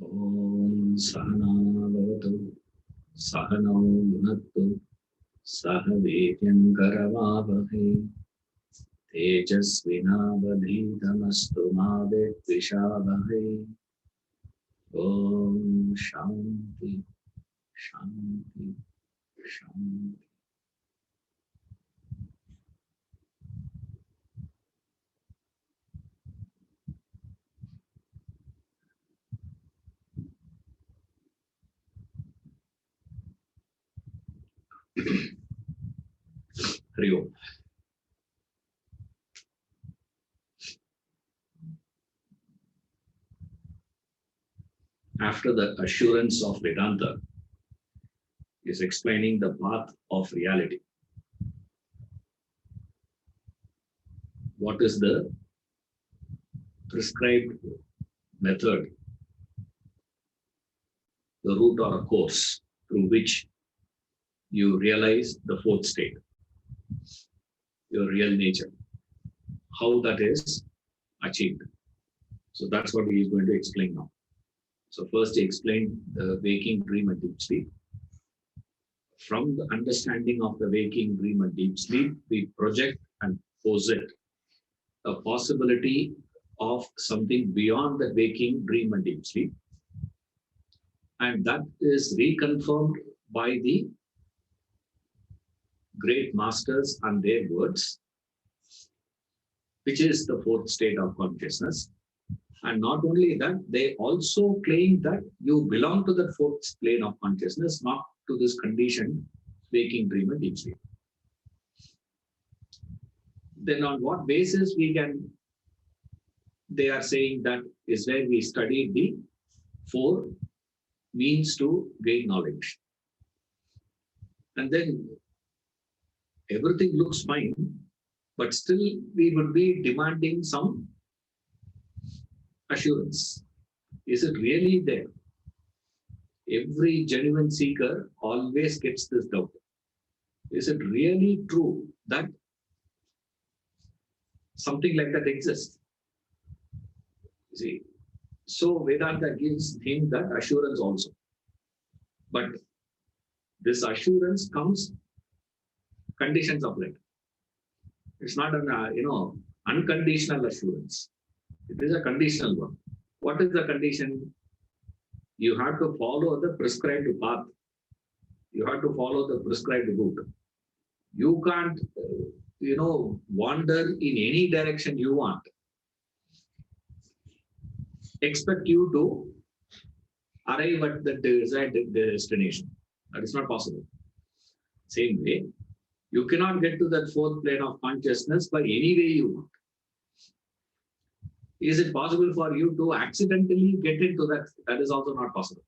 Om Sahana Bhavatu Sahano Bhunattu Sahavetyam Karavavahe Tejasvinavadhitamastu ma Vedvishavahe. Om Shanti Shanti Shanti. Hari Om. After the assurance of Vedanta is explaining the path of reality. What is the prescribed method, the route or a course through which you realize the fourth state, your real nature, how that is achieved. So that's what he is going to explain now. So first he explained the waking, dream and deep sleep. From the understanding of the waking, dream and deep sleep, we project and posit a possibility of something beyond the waking, dream and deep sleep. And that is reconfirmed by the great masters and their words, which is the fourth state of consciousness. And not only that, they also claim that you belong to the fourth plane of consciousness, not to this conditioned waking, dream and deep sleep. Then on what basis they are saying that is where we study the four means to gain knowledge. And then everything looks fine, but still we would be demanding some assurance. Is it really there? Every genuine seeker always gets this doubt. Is it really true that something like that exists? You see, so Vedanta gives him that assurance also. But this assurance comes conditions of it. It's not an unconditional assurance. It is a conditional one. What is the condition? You have to follow the prescribed path. You have to follow the prescribed route. You can't, wander in any direction you want. Expect you to arrive at the desired destination. That is not possible. Same way, you cannot get to that fourth plane of consciousness by any way you want. Is it possible for you to accidentally get into that? That is also not possible.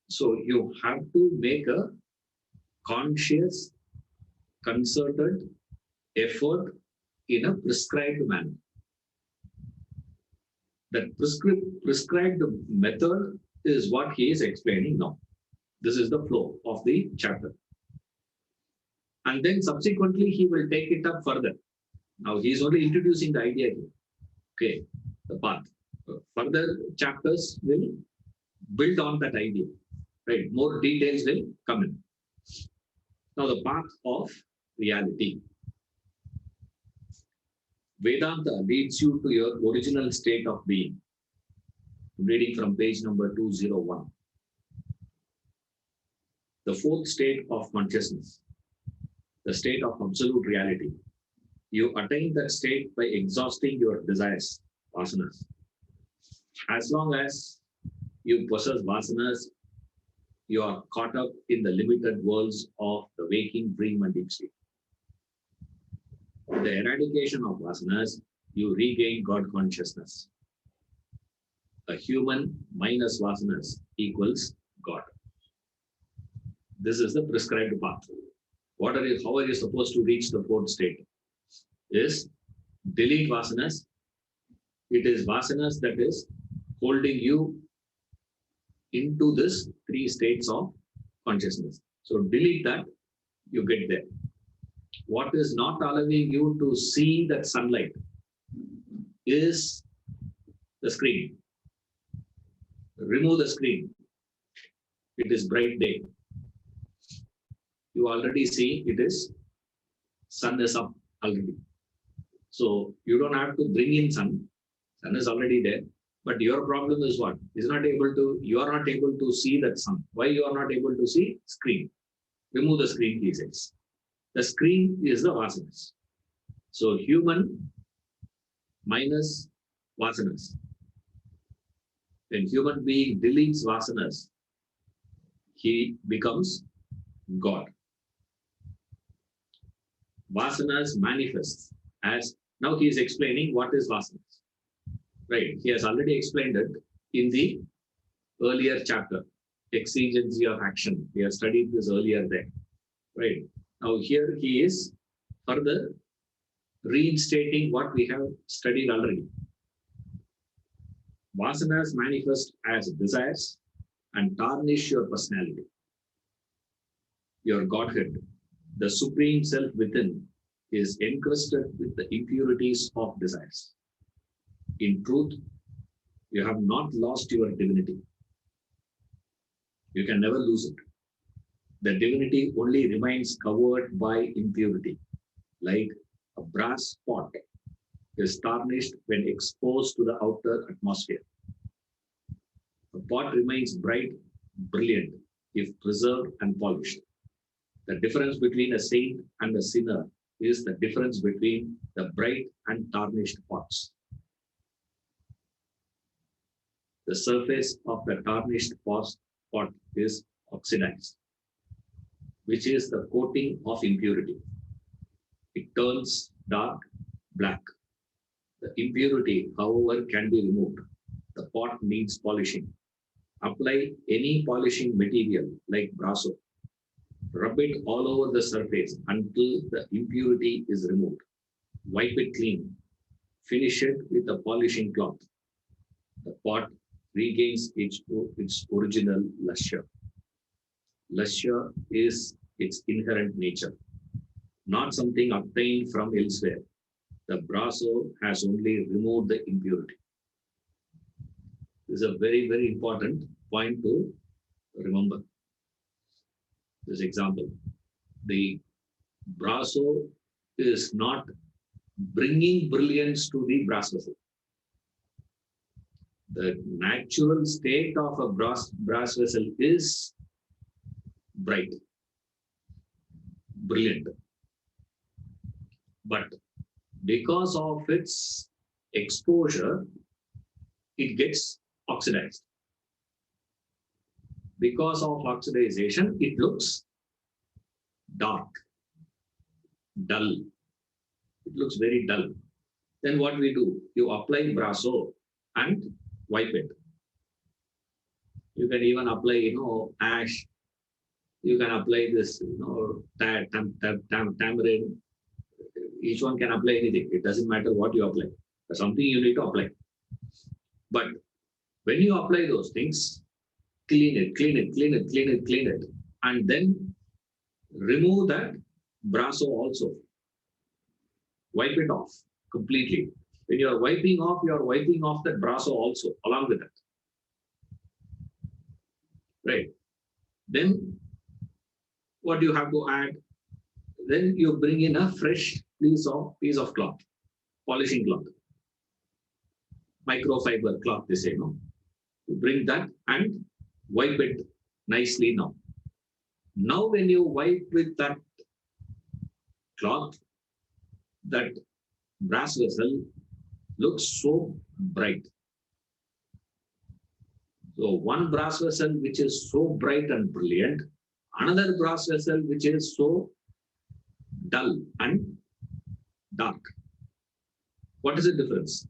So you have to make a conscious, concerted effort in a prescribed manner. That prescribed method is what he is explaining now. This is the flow of the chapter. And then subsequently he will take it up further. Now he is only introducing the idea here. Okay, the path. Further chapters will build on that idea. Right, more details will come in. Now the path of reality. Vedanta leads you to your original state of being. Reading from page number 201. The fourth state of consciousness, the state of absolute reality. You attain that state by exhausting your desires, vasanas. As long as you possess vasanas, you are caught up in the limited worlds of the waking, dream, and deep sleep. With the eradication of vasanas, you regain God consciousness. A human minus vasanas equals God. This is the prescribed path. How are you supposed to reach the fourth state? Is delete vasanas. It is vasanas that is holding you into this three states of consciousness. So delete that, you get there. What is not allowing you to see that sunlight is the screen. Remove the screen. It is bright day. You already see it is sun is up already. So you don't have to bring in sun. Sun is already there. But your problem is what? You are not able to see that sun. Why you are not able to see? Screen. Remove the screen, he says. The screen is the vasanas. So human minus vasanas. When human being deletes vasanas, he becomes God. Vasanas manifests as, now he is explaining what is vasanas. Right, he has already explained it in the earlier chapter, exigency of action. We have studied this earlier there. Right, now here he is further reinstating what we have studied already. Vasanas manifest as desires and tarnish your personality, your Godhead. The supreme self within is encrusted with the impurities of desires. In truth, you have not lost your divinity. You can never lose it. The divinity only remains covered by impurity, like a brass pot is tarnished when exposed to the outer atmosphere. The pot remains bright, brilliant, if preserved and polished. The difference between a saint and a sinner is the difference between the bright and tarnished pots. The surface of the tarnished pot is oxidized, which is the coating of impurity. It turns dark, black. The impurity, however, can be removed. The pot needs polishing. Apply any polishing material like brasso. Rub it all over the surface until the impurity is removed. Wipe it clean. Finish it with a polishing cloth. The pot regains its original lustre. Lustre is its inherent nature, not something obtained from elsewhere. The brasso has only removed the impurity. This is a very, very important point to remember. This example, the brasso is not bringing brilliance to the brass vessel. The natural state of a brass vessel is bright, brilliant. But because of its exposure, it gets oxidized. Because of oxidization, it looks dark, dull. It looks very dull. Then what we do? You apply brasso and wipe it. You can even apply, ash. You can apply this, tamarind. Each one can apply anything. It doesn't matter what you apply. There's something you need to apply. But when you apply those things, clean it, and then remove that brasso also. Wipe it off completely. When you are wiping off that brasso also, along with it. Right. Then what you have to add? Then you bring in a fresh piece of cloth, polishing cloth, microfiber cloth, they say, no? You bring that and wipe it nicely now. Now when you wipe with that cloth, that brass vessel looks so bright. So one brass vessel which is so bright and brilliant, another brass vessel which is so dull and dark. What is the difference?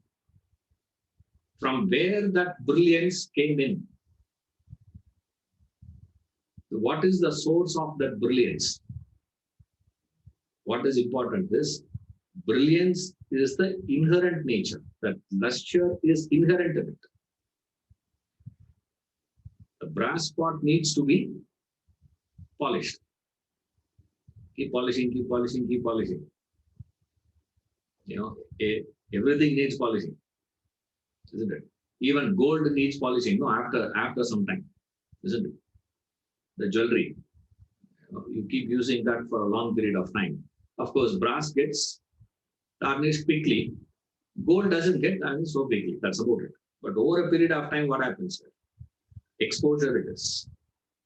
From where that brilliance came in? What is the source of that brilliance? What is important is brilliance is the inherent nature. That lustre is inherent in it. The brass pot needs to be polished. Keep polishing, keep polishing, keep polishing. Everything needs polishing, isn't it? Even gold needs polishing, no, after some time, isn't it? The jewelry, you keep using that for a long period of time. Of course, brass gets tarnished quickly. Gold doesn't get tarnished so quickly. That's about it. But over a period of time, what happens? Exposure it is.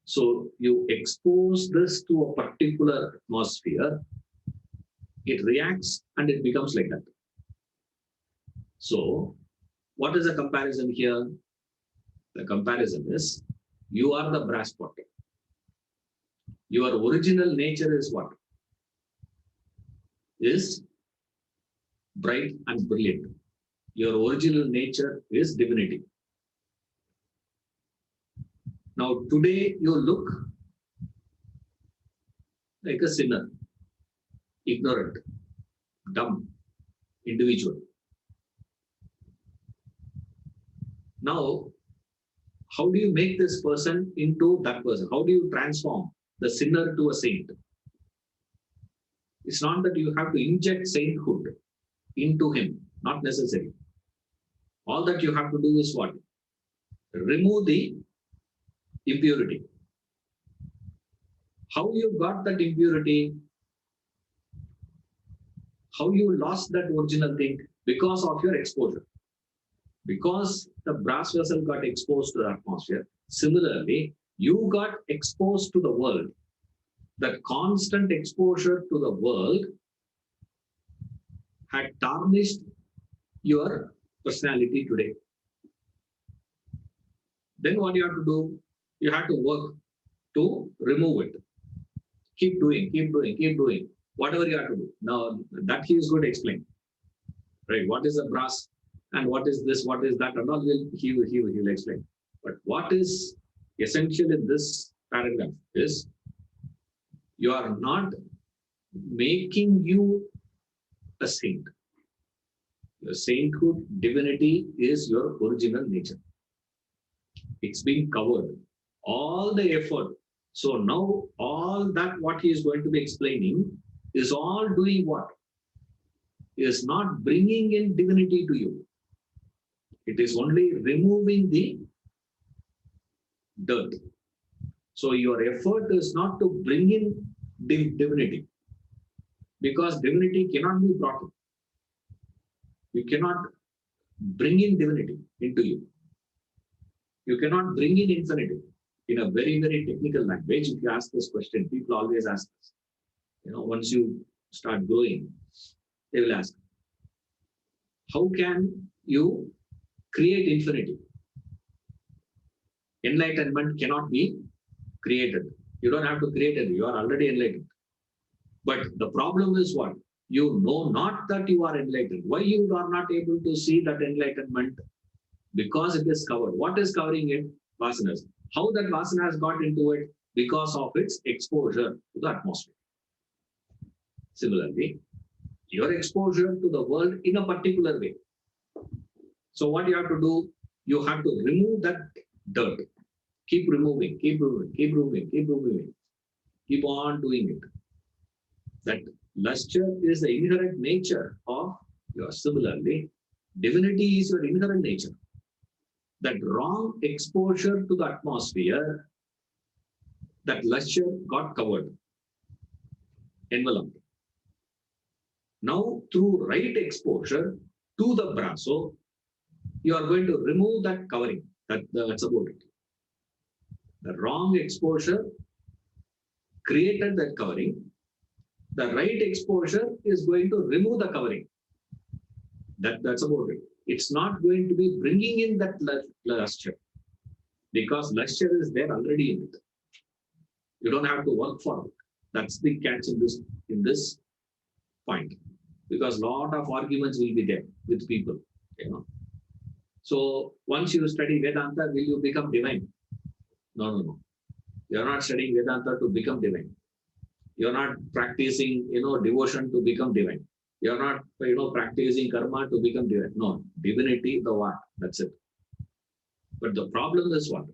So you expose this to a particular atmosphere, it reacts and it becomes like that. So what is the comparison here? The comparison is, you are the brass pot. Your original nature is what? Is bright and brilliant. Your original nature is divinity. Now today you look like a sinner, ignorant, dumb individual. Now, how do you make this person into that person? How do you transform the sinner to a saint? It's not that you have to inject sainthood into him, not necessary. All that you have to do is what? Remove the impurity. How you got that impurity? How you lost that original thing? Because of your exposure. Because the brass vessel got exposed to the atmosphere. Similarly, you got exposed to the world. That constant exposure to the world had tarnished your personality today. Then what you have to do? You have to work to remove it. Keep doing, keep doing, keep doing. Whatever you have to do. Now, that he is going to explain. Right? What is the brass? And what is this, what is that, and all he will explain. But what is essential in this paragraph is, you are not making you a saint. Your sainthood, divinity is your original nature. It's been covered. All the effort. So now all that what he is going to be explaining is all doing what? Is not bringing in divinity to you. It is only removing the dirt. So your effort is not to bring in divinity, because divinity cannot be brought in. You cannot bring in divinity into you. You cannot bring in infinity. In a very, very technical language, if you ask this question, people always ask this. Once you start growing, they will ask, how can you create infinity? Enlightenment cannot be created. You don't have to create it. You are already enlightened. But the problem is what? You know not that you are enlightened. Why you are not able to see that enlightenment? Because it is covered. What is covering it? Vasanas. How that vasana has got into it? Because of its exposure to the atmosphere. Similarly, your exposure to the world in a particular way. So what you have to do? You have to remove that dirt. Keep removing, keep removing, keep removing, keep removing. Keep on doing it. That luster is the inherent nature of your. Similarly, divinity is your inherent nature. That wrong exposure to the atmosphere, that luster got covered, enveloped. Now, through right exposure to the brasso, you are going to remove that covering. That's about it. The wrong exposure created that covering. The right exposure is going to remove the covering. That's about it. It's not going to be bringing in that luster, because luster is there already in it. You don't have to work for it. That's the catch in this point, because a lot of arguments will be there with people. So once you study Vedanta, will you become divine? No. You're not studying Vedanta to become divine. You're not practicing, devotion to become divine. You're not, practicing karma to become divine. No, divinity, the what? That's it. But the problem is what?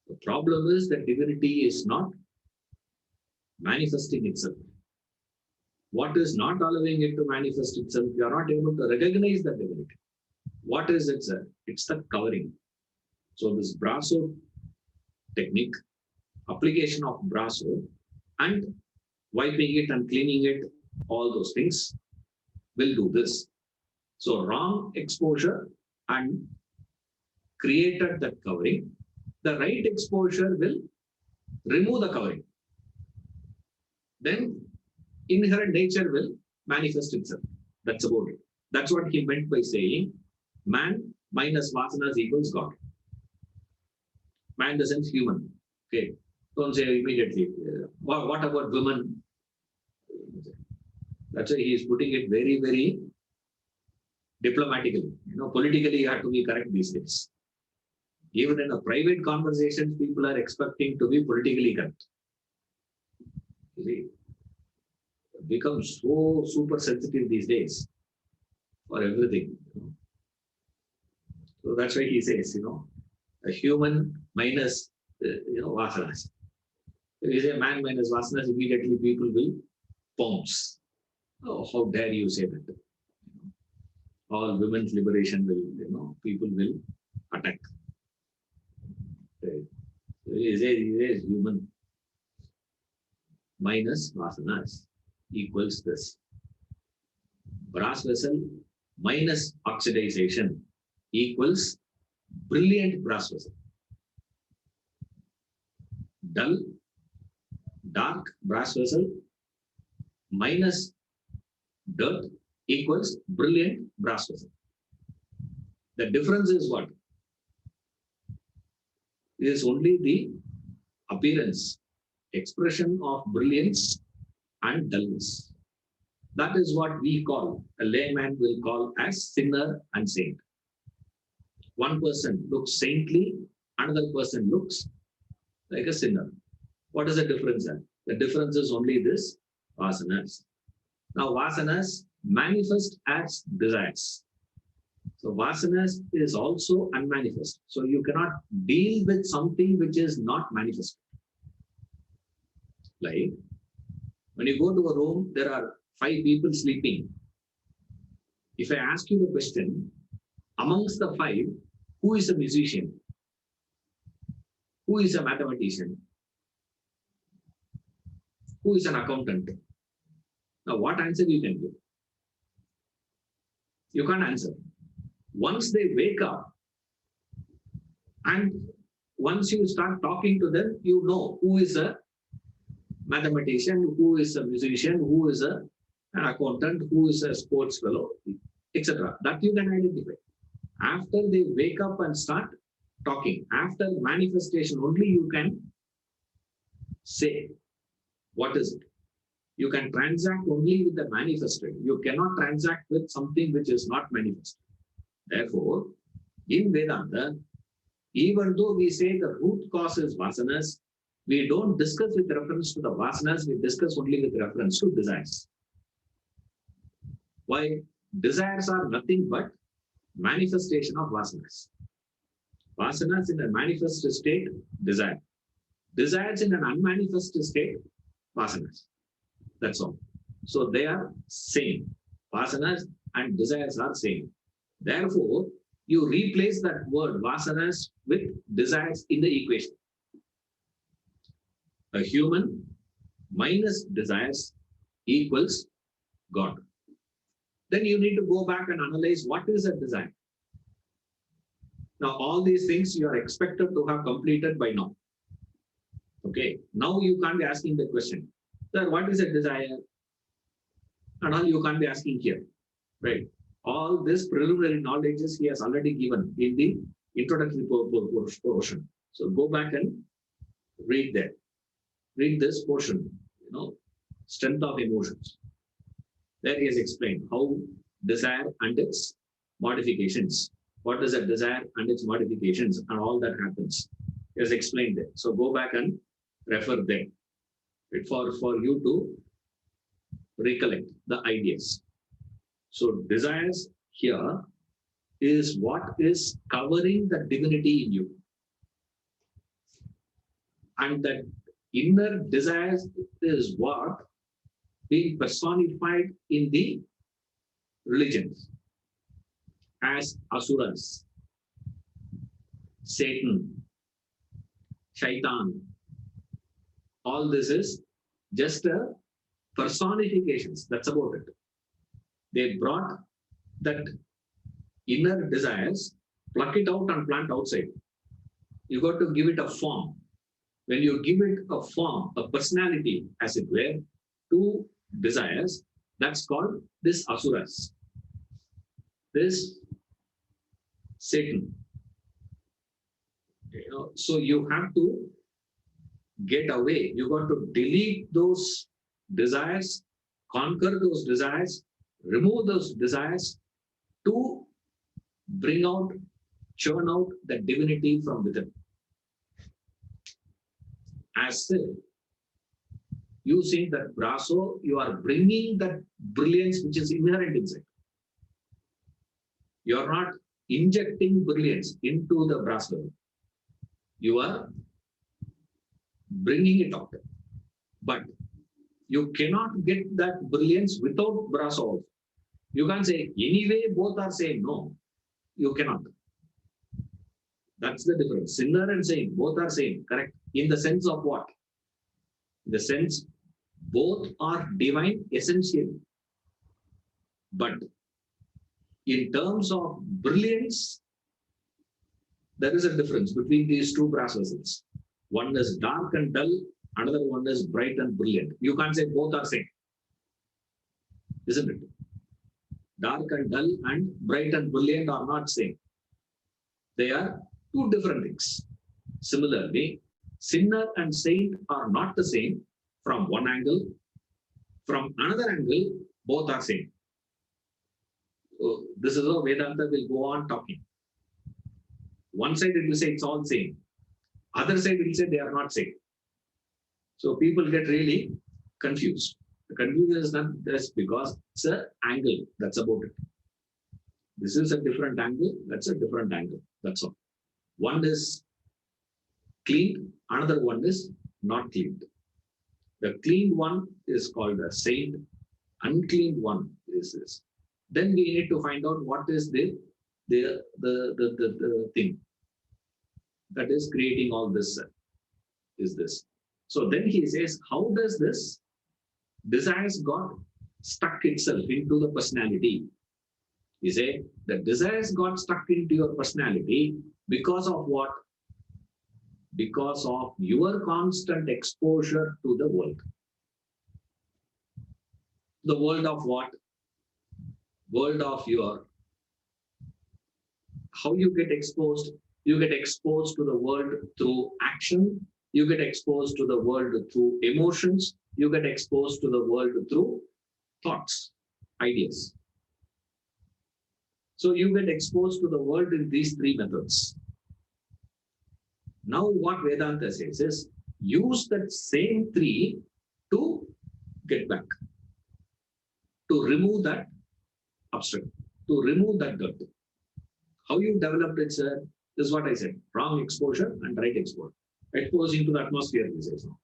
The problem is that divinity is not manifesting itself. What is not allowing it to manifest itself? You are not able to recognize the divinity. What is it, sir? It's the covering. So this brasso technique, application of brasso and wiping it and cleaning it, all those things will do this. So wrong exposure and created that covering. The right exposure will remove the covering. Then inherent nature will manifest itself. That's about it. That's what he meant by saying man minus vasanas equals God. Man doesn't human. Okay. Don't say immediately. What about women? That's why he is putting it very, very diplomatically. Politically you have to be correct these days. Even in a private conversation, people are expecting to be politically correct. You see, it becomes so super sensitive these days for everything. So that's why he says, a human minus, vasanas. If you say man minus vasanas, immediately people will pounce. Oh, how dare you say that? All women's liberation will, people will attack. He says human minus vasanas equals this. Brass vessel minus oxidization equals brilliant brass vessel. Dull, dark brass vessel minus dirt equals brilliant brass vessel. The difference is what? It is only the appearance, expression of brilliance and dullness. That is what we call, a layman will call as sinner and saint. One person looks saintly, another person looks like a sinner. What is the difference then? The difference is only this, vasanas. Now vasanas manifest as desires. So vasanas is also unmanifest. So you cannot deal with something which is not manifest. Like when you go to a room, there are 5 people sleeping. If I ask you the question, amongst the 5, who is a musician? Who is a mathematician? Who is an accountant? Now, what answer you can give? You can't answer. Once they wake up, and once you start talking to them, you know who is a mathematician, who is a musician, who is an accountant, who is a sports fellow, etc. That you can identify. After they wake up and start talking, after manifestation only you can say what is it. You can transact only with the manifested. You cannot transact with something which is not manifested. Therefore, in Vedanta, even though we say the root cause is vasanas, we don't discuss with reference to the vasanas, we discuss only with reference to desires. Why? Desires are nothing but manifestation of vasanas. Vasanas in a manifest state, desire. Desires in an unmanifest state, vasanas. That's all. So they are same. Vasanas and desires are same. Therefore, you replace that word vasanas with desires in the equation. A human minus desires equals God. Then you need to go back and analyze what is a desire. Now, all these things you are expected to have completed by now. Okay, now you can't be asking the question, sir, what is a desire? And all you can't be asking here, right? All this preliminary knowledges he has already given in the introductory portion. So go back and read that. Read this portion, strength of emotions. There he has explained how desire and its modifications. What is a desire and its modifications and all that happens. He has explained that. So go back and refer there for you to recollect the ideas. So desires here is what is covering the divinity in you. And that inner desires is what being personified in the religions as asuras, Satan, Shaitan. All this is just a personifications. That's about it. They brought that inner desires, pluck it out and plant outside. You got to give it a form. When you give it a form, a personality, as it were, to desires, that's called this asuras, this Satan. So you have to get away. You got to delete those desires, conquer those desires, remove those desires to bring out, churn out the divinity from within. As said, using that brasso, you are bringing that brilliance which is inherent inside. You are not injecting brilliance into the brasso. You are bringing it out. But you cannot get that brilliance without brasso. You can't say, anyway, both are same. No, you cannot. That's the difference. Sinner and saint, both are same, correct? In the sense of what? In the sense, both are divine essentially. But in terms of brilliance, there is a difference between these two brass vessels. One is dark and dull, another one is bright and brilliant. You can't say both are same, isn't it? Dark and dull and bright and brilliant are not same. They are two different things. Similarly, sinner and saint are not the same from one angle. From another angle, both are same. So this is how Vedanta will go on talking. One side it will say it's all same. Other side will say they are not same. So people get really confused. The confusion is not just because it's an angle. That's about it. This is a different angle. That's a different angle. That's all. One is cleaned. Another one is not cleaned. The cleaned one is called a saint. Uncleaned one is this. Then we need to find out what is the thing that is creating all this is this. So then he says, how does this desires got stuck itself into the personality? He said, the desires got stuck into your personality because of what? Because of your constant exposure to the world. The world of what? World of your, how you get exposed? You get exposed to the world through action. You get exposed to the world through emotions. You get exposed to the world through thoughts, ideas. So you get exposed to the world in these three methods. Now what Vedanta says is, use that same three to get back, to remove that obstacle, to remove that dirt. How you developed it, sir, is what I said. Wrong exposure and right exposure. Exposing to the atmosphere, he says now.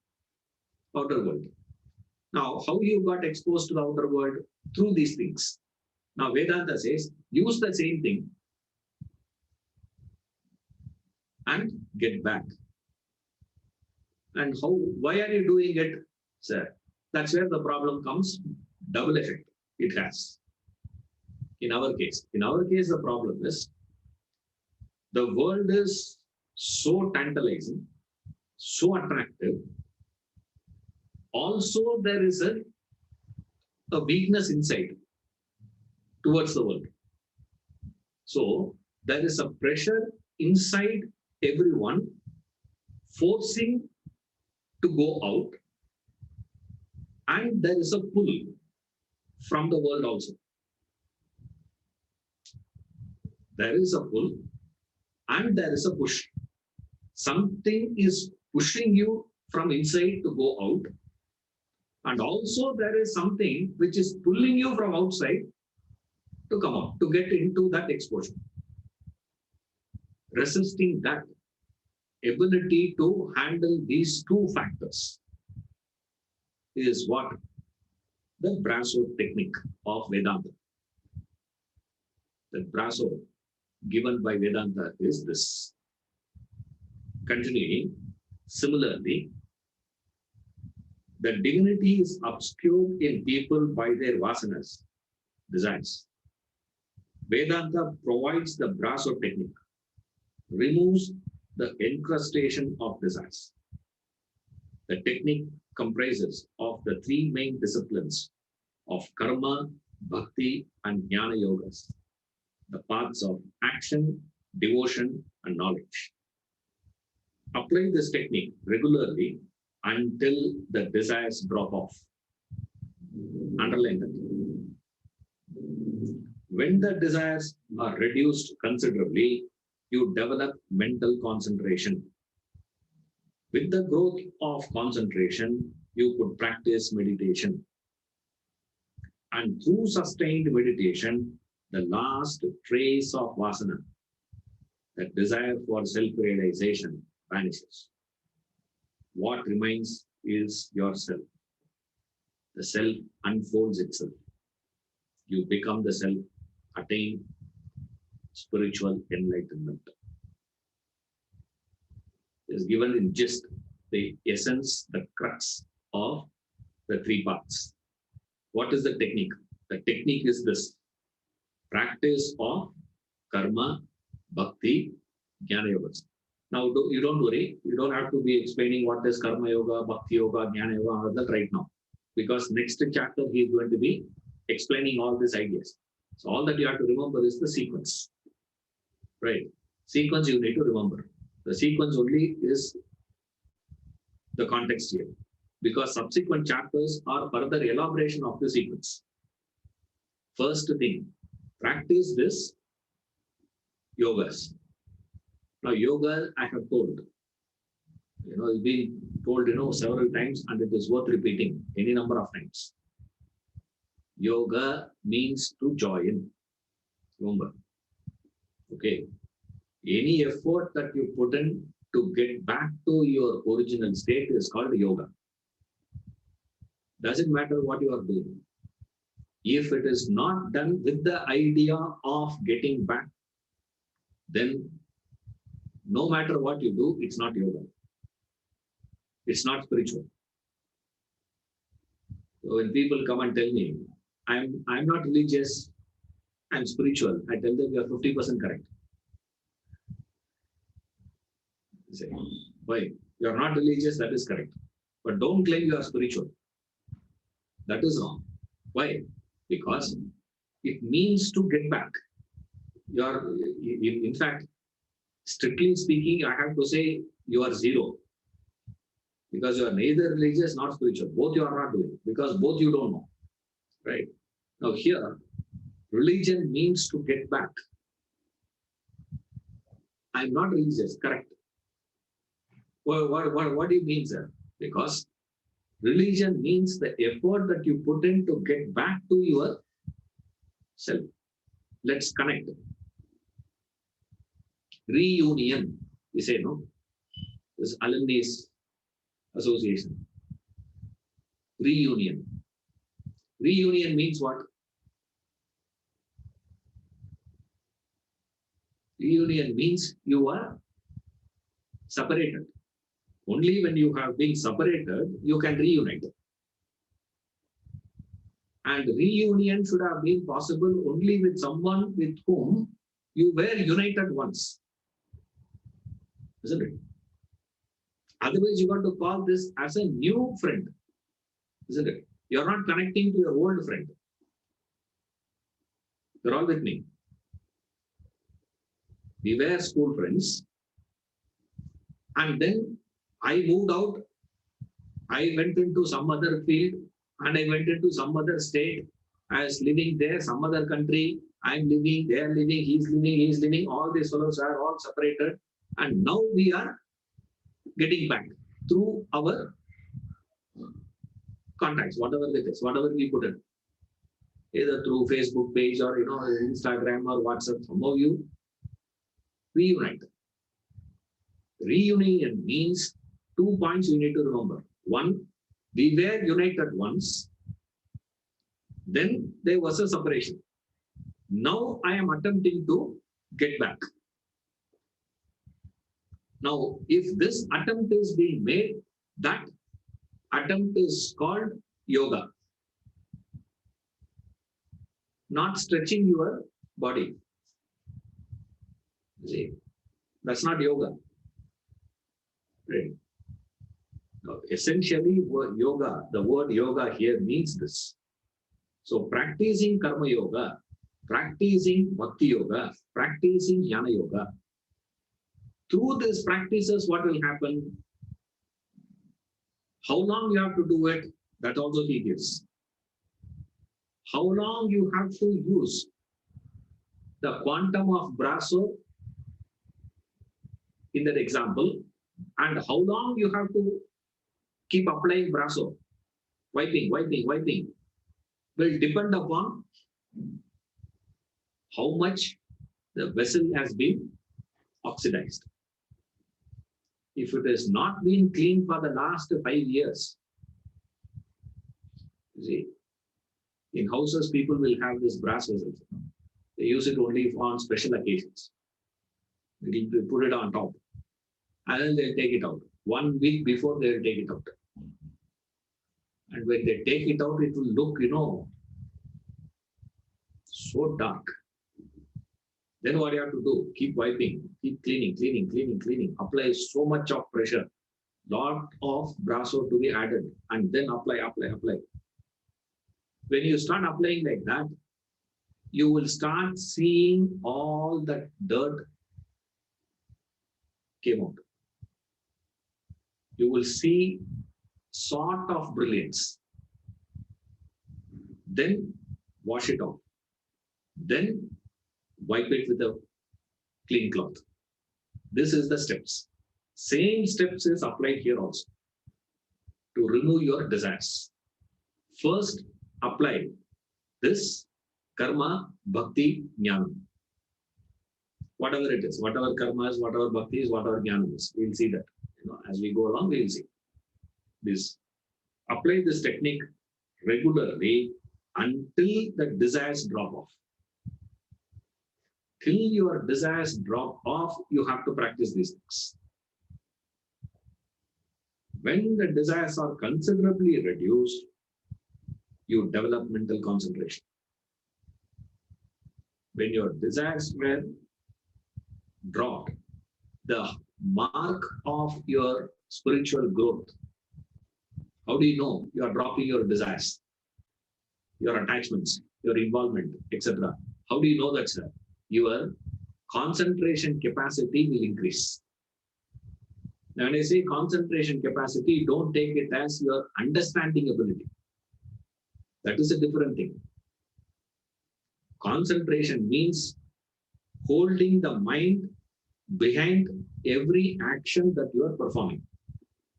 Outer world. Now, how you got exposed to the outer world? Through these things. Now, Vedanta says, use the same thing and get back. And how? Why are you doing it, sir? That's where the problem comes. Double effect it has. In our case, the problem is the world is so tantalizing, so attractive. Also, there is a weakness inside towards the world. So there is a pressure inside everyone forcing to go out, and there is a pull from the world also. There is a pull and there is a push. Something is pushing you from inside to go out, and also there is something which is pulling you from outside to come out, to get into that exposure. Resisting that ability to handle these two factors is what the Brasso technique of Vedanta. The Brasso given by Vedanta is this. Continuing, similarly, the divinity is obscured in people by their vasanas, desires. Vedanta provides the Brasso technique, removes the encrustation of desires. The technique comprises of the three main disciplines of karma, bhakti, and jnana yogas, the paths of action, devotion, and knowledge. Apply this technique regularly until the desires drop off. Underline that. When the desires are reduced considerably, you develop mental concentration. With the growth of concentration, you could practice meditation. And through sustained meditation, the last trace of vasana, that desire for self-realization, vanishes. What remains is yourself. The self unfolds itself. You become the self, attain spiritual enlightenment. It is given in just the essence, the crux of the three paths. What is the technique? The technique is this: practice of karma, bhakti, jnana yogas. Now, you don't worry. You don't have to be explaining what is karma yoga, bhakti yoga, jnana yoga, all that right now. Because next chapter, he is going to be explaining all these ideas. So all that you have to remember is the sequence. Right? Sequence you need to remember. The sequence only is the context here. Because subsequent chapters are further elaboration of the sequence. First thing, practice this yogas. Now, yoga, I have told, it's been told, several times, and it is worth repeating any number of times. Yoga means to join. Remember, okay? Any effort that you put in to get back to your original state is called yoga. Doesn't matter what you are doing. If it is not done with the idea of getting back, then no matter what you do, it's not yoga. It's not spiritual. So when people come and tell me, I'm not religious, I'm spiritual, I tell them you are 50% correct. They say, why? You are not religious, that is correct. But don't claim you are spiritual. That is wrong. Why? Because it means to get back. You are, in fact, strictly speaking, I have to say you are zero. Because you are neither religious nor spiritual. Both you are not doing. Because both you don't know. Right? Now here, religion means to get back. I'm not religious, correct. What do you mean, sir? Because religion means the effort that you put in to get back to your self. Let's connect. Reunion, we say, no? This alumni association. Reunion. Reunion means what? Reunion means you are separated. Only when you have been separated, you can reunite. And reunion should have been possible only with someone with whom you were united once. Isn't it? Otherwise, you got to call this as a new friend. Isn't it? You're not connecting to your old friend. You're all with me. We were school friends. And then I moved out. I went into some other field and I went into some other state. I was living there, some other country. I'm living, they're living, he's living. All these fellows are all separated. And now we are getting back through our contacts, whatever it is, whatever we put in. Either through Facebook page or Instagram or WhatsApp, some of you reunite. Reunion means 2 points you need to remember. One, we were united once. Then there was a separation. Now I am attempting to get back. Now, if this attempt is being made, that attempt is called yoga, not stretching your body. See, that's not yoga. Right? Now, essentially, yoga, the word yoga here means this. So practicing karma yoga, practicing bhakti yoga, practicing jnana yoga, through these practices, what will happen? How long you have to do it, that also he gives. How long you have to use the quantum of brasso in that example, and how long you have to keep applying brasso, wiping, will depend upon how much the vessel has been oxidized. If it has not been cleaned for the last 5 years, you see, in houses, people will have this brass vessels. They use it only on special occasions. They put it on top, and then they'll take it out. 1 week before, they'll take it out. And when they take it out, it will look, so dark. Then what you have to do? Keep wiping, keep cleaning. Apply so much of pressure. Lot of brasso to be added, and then apply. When you start applying like that, you will start seeing all that dirt came out. You will see sort of brilliance. Then wash it off. Then wipe it with a clean cloth. This is the steps. Same steps is applied here also to remove your desires. First, apply this karma, bhakti, jnana. Whatever it is, whatever karma is, whatever bhakti is, whatever jnana is, we'll see that. As we go along, we'll see this. Apply this technique regularly until the desires drop off. Till your desires drop off, you have to practice these things. When the desires are considerably reduced, you develop mental concentration. When your desires were dropped, the mark of your spiritual growth. How do you know you are dropping your desires, your attachments, your involvement, etc.? How do you know that, sir? Your concentration capacity will increase. Now, when I say concentration capacity, don't take it as your understanding ability. That is a different thing. Concentration means holding the mind behind every action that you are performing,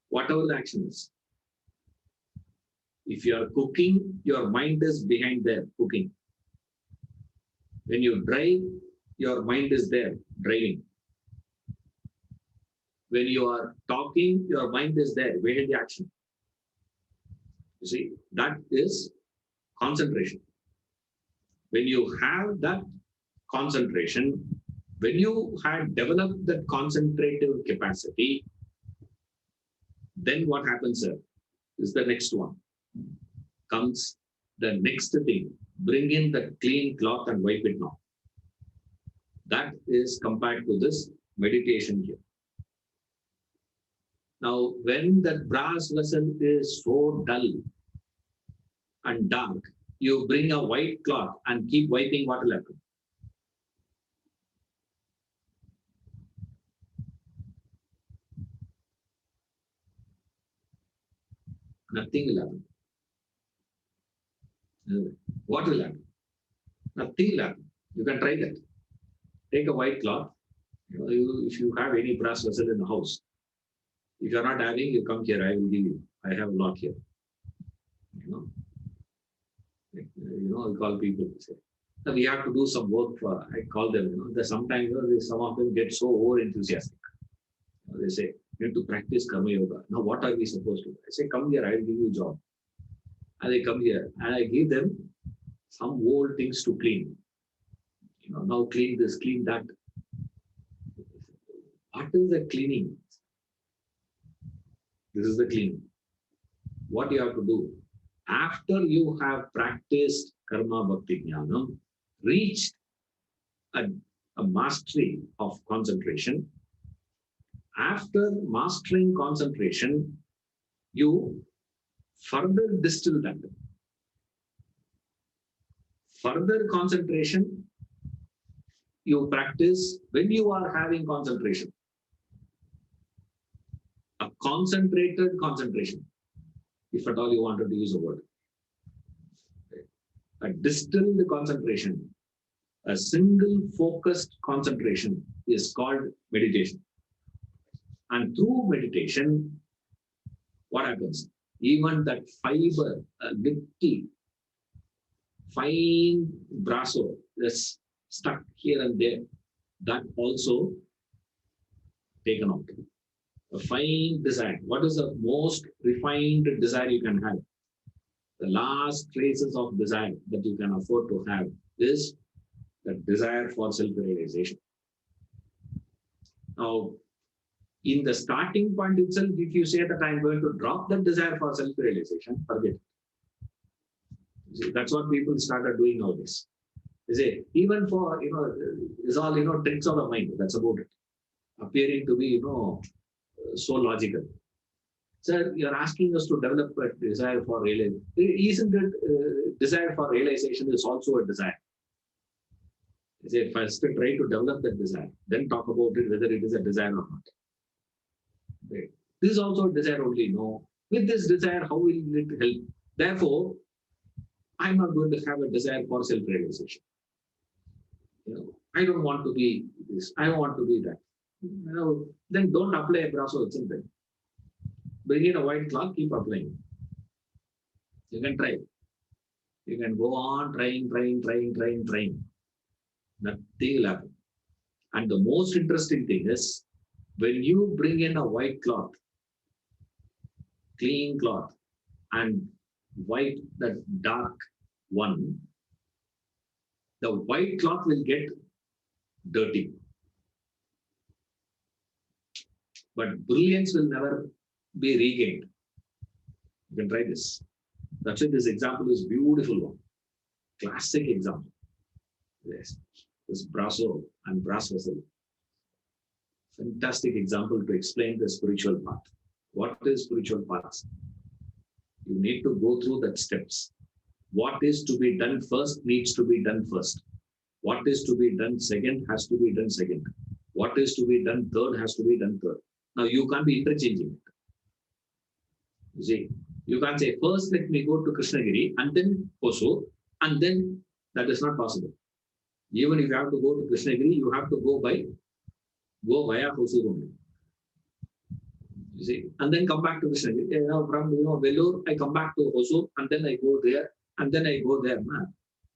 whatever the action is. If you are cooking, your mind is behind there, cooking. When you drive, your mind is there, driving. When you are talking, your mind is there, behind the action. You see, that is concentration. When you have that concentration, when you have developed that concentrative capacity, then what happens, sir, is the next one. Comes the next thing. Bring in the clean cloth and wipe it now. That is compared to this meditation here. Now, when that brass vessel is so dull and dark, you bring a white cloth and keep wiping, what will happen? Nothing will happen. What will happen? Nothing will happen. You can try that. Take a white cloth. If you have any brass vessel in the house, if you are not having, you come here. I will give you. I have a lot here. I call people. Say, we have to do some work for. I call them. Sometimes some of them get so over enthusiastic. They say, you have to practice karma yoga. Now, what are we supposed to do? I say, come here. I will give you a job. And they come here, and I give them some old things to clean. Now clean this, clean that. What is the cleaning? This is the cleaning. What you have to do after you have practiced karma bhakti jnanam, reached a mastery of concentration. After mastering concentration, you further distill that. Further concentration you practice when you are having concentration. A concentrated concentration, if at all you wanted to use a word. A distilled concentration, a single focused concentration is called meditation. And through meditation, what happens? Even that fiber, a little fine brasso that's stuck here and there, that also taken out. A fine desire. What is the most refined desire you can have? The last traces of desire that you can afford to have is the desire for self-realization. Now, in the starting point itself, if you say that I'm going to drop the desire for self-realization, forget it. See, that's what people started doing nowadays. They say, even for, it's all, tricks of the mind. That's about it. Appearing to be, so logical. Sir, you're asking us to develop a desire for realization. Isn't it desire for realization is also a desire? They say, first try to develop that desire, then talk about it, whether it is a desire or not. Right. This is also a desire only. No. With this desire, how will it help? Therefore, I'm not going to have a desire for self-realization. I don't want to be this. I want to be that. Then don't apply a brasso itself. Bring in a white cloth, keep applying. You can try. You can go on trying. Nothing will happen. And the most interesting thing is, when you bring in a white cloth, clean cloth, and wipe that dark one, the white cloth will get dirty. But brilliance will never be regained. You can try this. That's why this example is beautiful one. Classic example. Yes. This brasso and brass vessel. Fantastic example to explain the spiritual path. What is spiritual path? You need to go through that steps. What is to be done first needs to be done first. What is to be done second has to be done second. What is to be done third has to be done third. Now you can't be interchanging it. You see, you can't say first let me go to Krishnagiri and then Hosur, and then that is not possible. Even if you have to go to Krishnagiri, you have to go via Hosur only. You see, and then come back to Krishnagiri. From Vellore, I come back to Hosur, and then I go there, and then I go there. Man,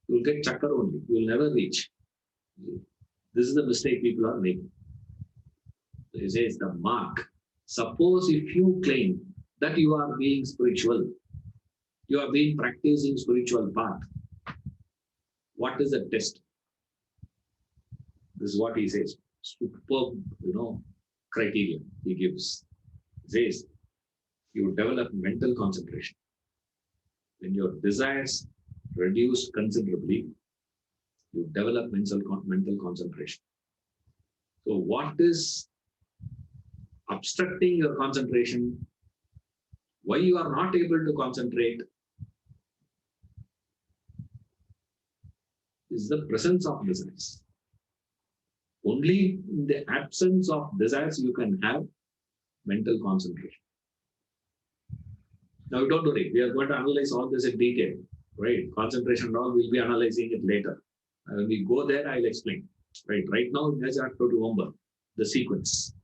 you will get chakkar only. You will never reach. This is the mistake people are making. So he says the mark. Suppose if you claim that you are being spiritual, you are being practicing spiritual path, what is the test? This is what he says. Superb, criteria he gives. He says, you develop mental concentration. When your desires reduce considerably, you develop mental concentration. So what is obstructing your concentration? Why you are not able to concentrate is the presence of desires. Only in the absence of desires you can have mental concentration. Now don't worry, we are going to analyze all this in detail, right? Concentration and all, we'll be analyzing it later. When we go there, I'll explain. Right now, you guys have to remember the sequence.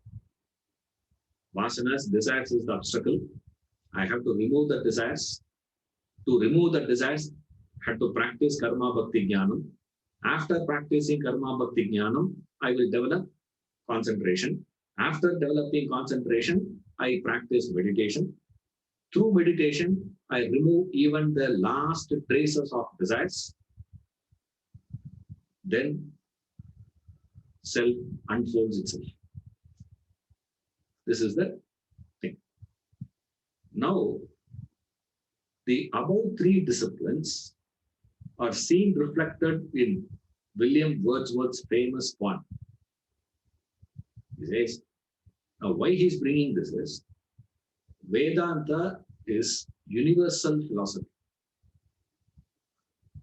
Vasanas, desires is the obstacle. I have to remove the desires. To remove the desires, I have to practice karma bhakti jnanam. After practicing karma bhakti jnanam, I will develop concentration. After developing concentration, I practice meditation. Through meditation, I remove even the last traces of desires. then self unfolds itself. This is the thing. Now, the above three disciplines are seen reflected in William Wordsworth's famous poem. He says, now why he's bringing this is, Vedanta is universal philosophy.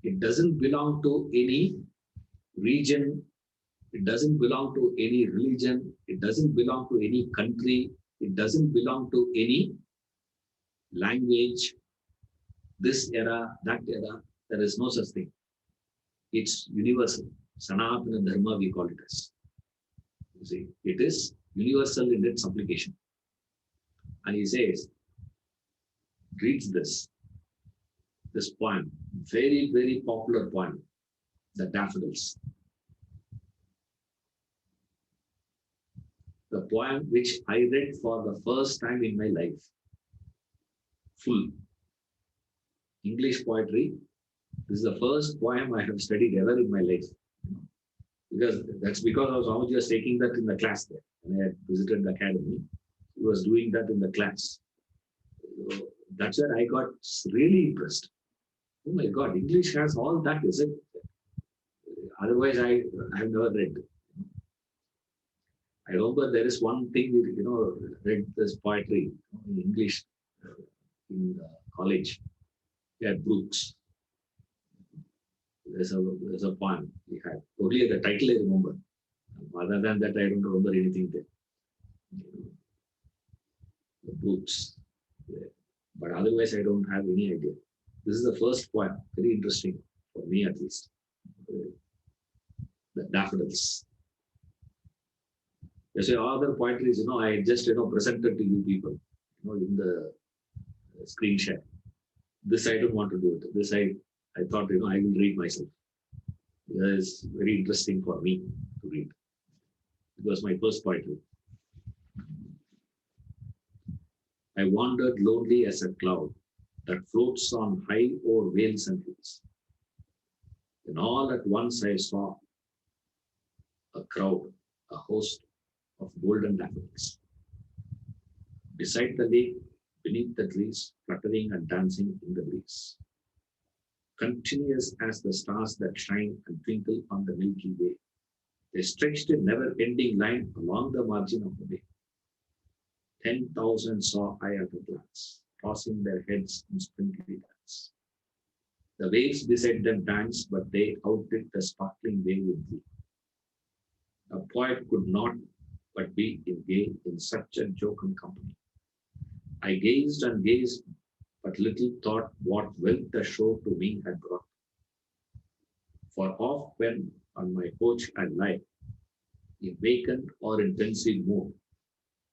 It doesn't belong to any region. It doesn't belong to any religion. It doesn't belong to any country. It doesn't belong to any language. This era, that era, there is no such thing. It's universal. Sanatana Dharma, we call it as. You see, it is universal in its application. And he says, reads this poem, very, very popular poem, The Daffodils. The poem which I read for the first time in my life, full. English poetry. This is the first poem I have studied ever in my life. Because Swamiji was taking that in the class there. When I had visited the academy, he was doing that in the class. So that's where I got really impressed. Oh my God, English has all that, is it? Otherwise, I have never read. I remember there is one thing, read this poetry in English in college. We had Brooks. There's a poem we had. Only the title I remember. Other than that, I don't remember anything there. The Brooks. Yeah. But otherwise, I don't have any idea. This is the first poem. Very interesting, for me at least. The Daffodils. There's other poetries, I just, presented to you people, in the screen share. This I don't want to do it. This I thought, I will read myself. It's very interesting for me to read. It was my first poetry. I wandered lonely as a cloud that floats on high o'er vales and hills. Then all at once I saw a crowd, a host of golden daffodils. Beside the lake, beneath the trees, fluttering and dancing in the breeze. Continuous as the stars that shine and twinkle on the Milky Way, they stretched a never-ending line along the margin of the bay. 10,000 saw I at a glance, tossing their heads in sprinkly dance. The waves beside them danced, but they outdid the sparkling wave with glee. A poet could not but be engaged in such a jocund company. I gazed and gazed, but little thought what wealth the show to me had brought. For oft when on my couch I lie, in vacant or in pensive mood,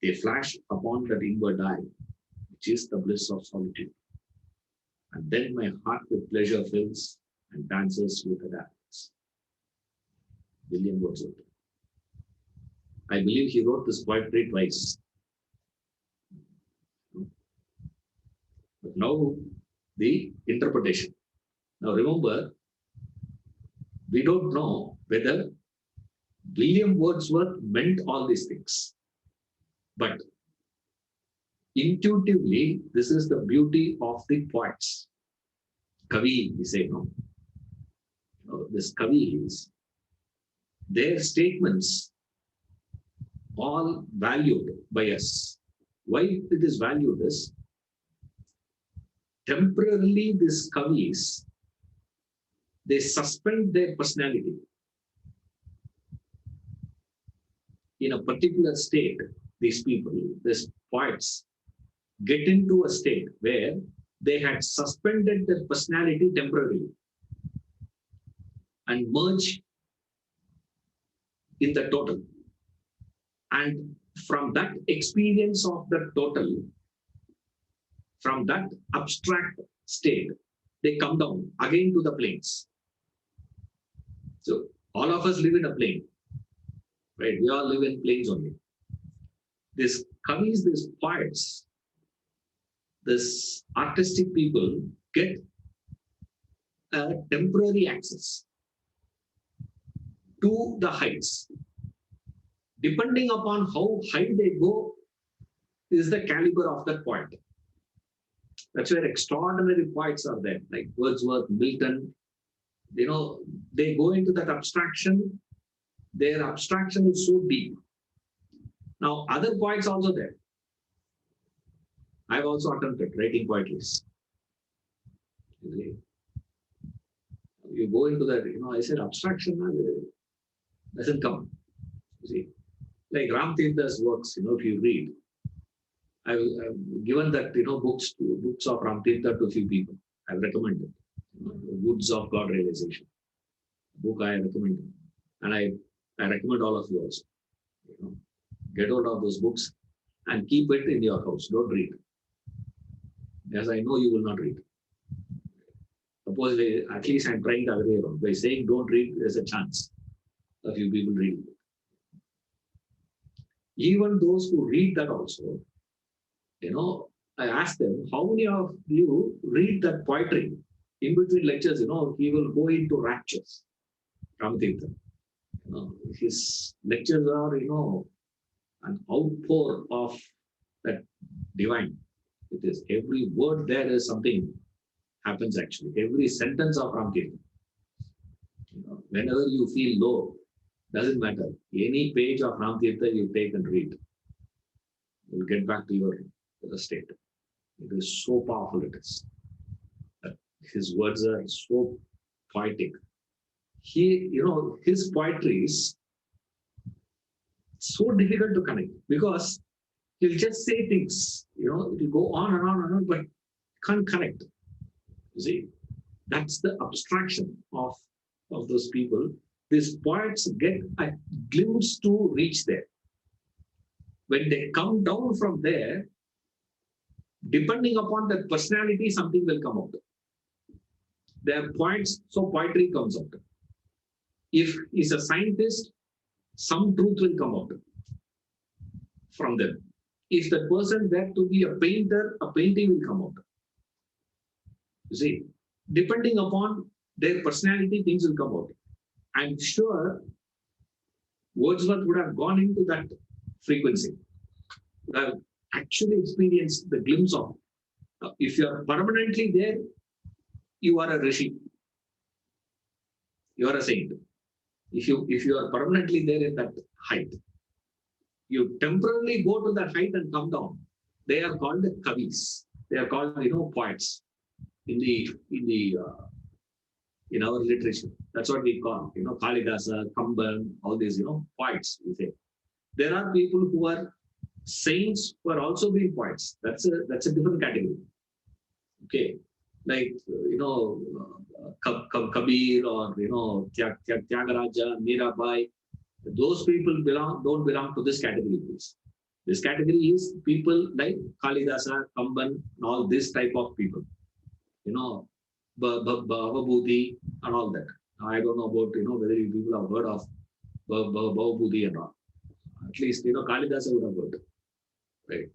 they flash upon that inward eye, which is the bliss of solitude. And then my heart with pleasure fills and dances with the daffodils. William Wordsworth. I believe he wrote this poetry twice. But now the interpretation. Now remember, we don't know whether William Wordsworth meant all these things. But intuitively, this is the beauty of the poets. Kavi, we say, no? This Kavis, their statements all valued by us. Why it is valued is, temporarily these Kavis, they suspend their personality in a particular state. These people, these poets, get into a state where they had suspended their personality temporarily and merge in the total. And from that experience of the total, from that abstract state, they come down again to the planes. So all of us live in a plane, right? We all live in planes only. These Kavis, these poets, this artistic people get a temporary access to the heights. Depending upon how high they go is the caliber of that poet. That's where extraordinary poets are there, like Wordsworth, Milton. They go into that abstraction. Their abstraction is so deep. Now, other poets also there. I've also attempted writing poetry. You go into that, I said abstraction doesn't come. You see, like Ram Tirtha's works, if you read, I've given that, books of Ram Tirtha to a few people. I've recommended. Woods of God Realization. Book I recommend. And I recommend all of you also. Get hold of those books and keep it in your house. Don't read. As I know you will not read. Suppose at least I'm trying the other way around. By saying don't read, there's a chance a few people read it. Even those who read that also, I ask them, how many of you read that poetry? In between lectures, he will go into raptures. Ramatirtha. His lectures are, an outpour of that divine. It is every word there is something happens actually. Every sentence of Ramatirtha. Whenever you feel low, doesn't matter. Any page of Ramatirtha you take and read. You'll get back to your state. It is so powerful, it is. His words are so poetic. His poetry is so difficult to connect because he'll just say things, it will go on and on and on, but can't connect. You see, that's the abstraction of those people. These poets get a glimpse to reach there. When they come down from there, depending upon their personality, something will come out. They're poets, so poetry comes out. If he's a scientist, some truth will come out from them. If the person were to be a painter, a painting will come out. You see, depending upon their personality, things will come out. I'm sure Wordsworth would have gone into that frequency, would have actually experienced the glimpse of it. If you are permanently there, you are a rishi. You are a saint. If you are permanently there in that height, you temporarily go to that height and come down. They are called the kavis. They are called poets in our literature. That's what we call Kalidasa, Kamban, all these poets. We say there are people who are saints who are also being poets. That's a different category. Okay, like Kabir or Tyagaraja, Mirabai. Those people don't belong to this category, please. This category is people like Kalidasa, Kamban, and all this type of people. Bhavabhuti and all that. I don't know about whether you people have heard of Bhavabhuti and all. At least Kalidasa would have heard. Right.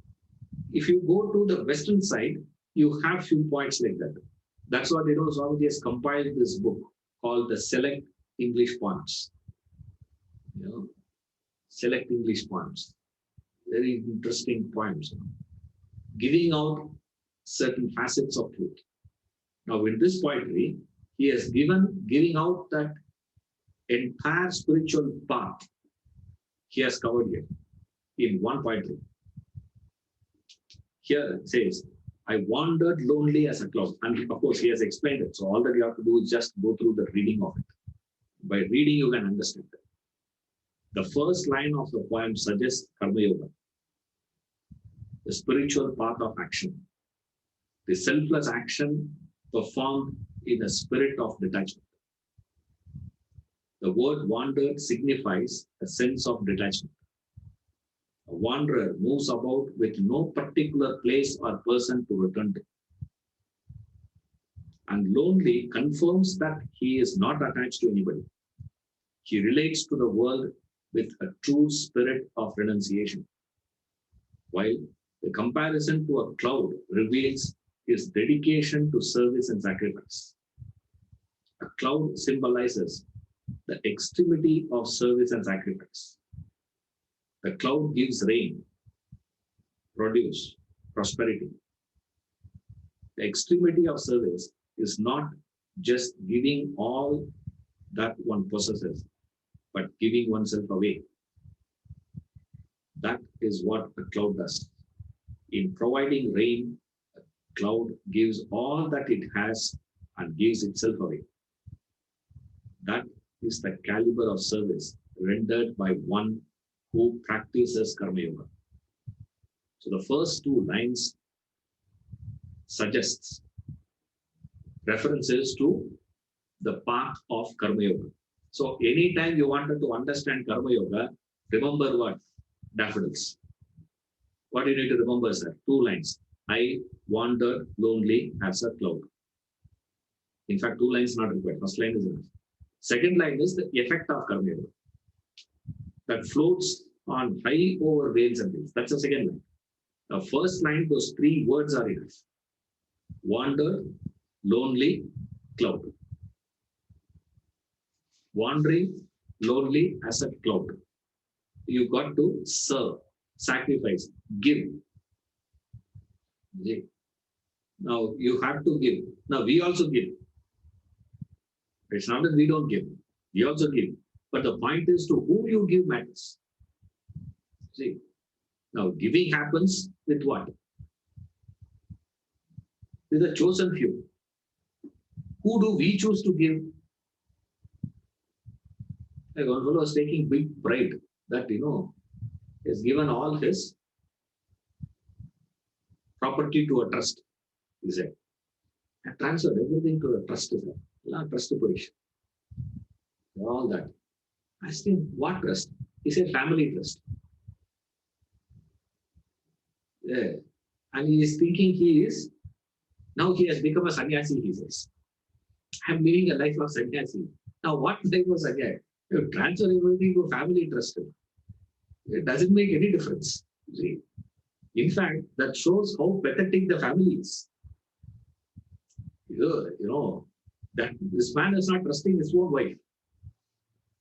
If you go to the western side, you have few points like that. That's what Swamiji has compiled this book called the Select English Poems. Select English poems. Very interesting poems. Giving out certain facets of truth. Now, in this poetry, he has giving out that entire spiritual path he has covered here in one poetry. Here it says, I wandered lonely as a cloud. And of course, he has explained it. So all that you have to do is just go through the reading of it. By reading, you can understand it. The first line of the poem suggests Karma Yoga, the spiritual path of action, the selfless action performed in a spirit of detachment. The word wandered signifies a sense of detachment. A wanderer moves about with no particular place or person to return to. And lonely confirms that he is not attached to anybody. He relates to the world with a true spirit of renunciation. While the comparison to a cloud reveals his dedication to service and sacrifice. A cloud symbolizes the extremity of service and sacrifice. The cloud gives rain, produce, prosperity. The extremity of service is not just giving all that one possesses, but giving oneself away. That is what a cloud does. In providing rain, a cloud gives all that it has and gives itself away. That is the caliber of service rendered by one who practices Karma Yoga. So the first two lines suggests references to the path of Karma Yoga. So anytime you wanted to understand Karma Yoga, remember what? Daffodils. What do you need to remember, sir? Two lines. I wandered lonely as a cloud. In fact, two lines not required. First line is enough. Second line is the effect of Karma Yoga that floats on high over veils and hills. That's the second line. The first line, those three words are enough. Wander, lonely, cloud. Wandering, lonely as a cloud. You got to serve, sacrifice, give. Now you have to give. Now we also give. It's not that we don't give. We also give. But the point is to whom you give matters. See, now giving happens with what? With a chosen few. Who do we choose to give? Like one fellow was taking big pride that, has given all his property to a trust. He said, I transferred everything to a trust. Trust position. All that. I asked him, what trust? He said, family trust. Yeah. And he is thinking now he has become a sannyasi, he says. I'm living a life of sannyasi. Now what type of sannyasi? You transfer everything to family trust. It doesn't make any difference. See? In fact, that shows how pathetic the family is. That this man is not trusting his own wife.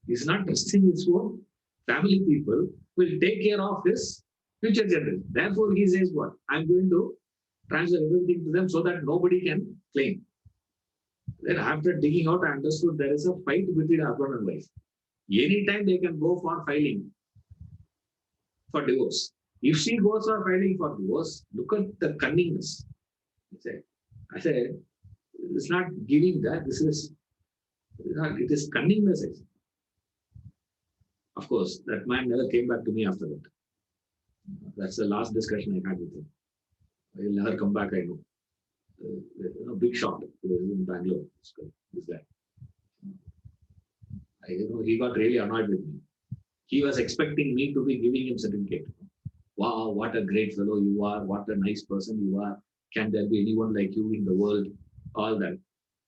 He's not trusting his own family people will take care of his future generation. Therefore, he says what? I'm going to transfer everything to them so that nobody can claim. Then after digging out, I understood there is a fight between husband and wife. Anytime they can go for filing for divorce. If she goes for filing for divorce, look at the cunningness. I said, it's not giving that, it is cunningness. Of course, that man never came back to me after that. That's the last discussion I had with him. He'll never come back, I know. Big shot in Bangalore, this guy. He got really annoyed with me. He was expecting me to be giving him certificate. Wow, what a great fellow you are. What a nice person you are. Can there be anyone like you in the world? All that.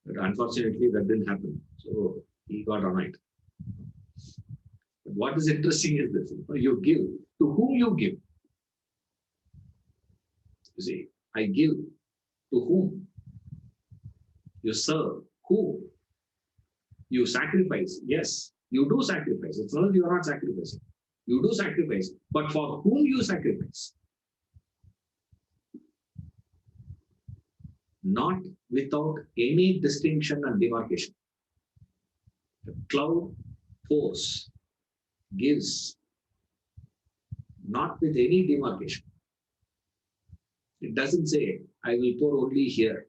But unfortunately, that didn't happen. So he got annoyed. But what is interesting is this. You give. To whom you give? You see, I give. To whom? You serve. Who? You sacrifice. Yes, you do sacrifice. It's not that you are not sacrificing. You do sacrifice. But for whom you sacrifice? Not without any distinction and demarcation. The cloud pours, gives, not with any demarcation. It doesn't say, I will pour only here.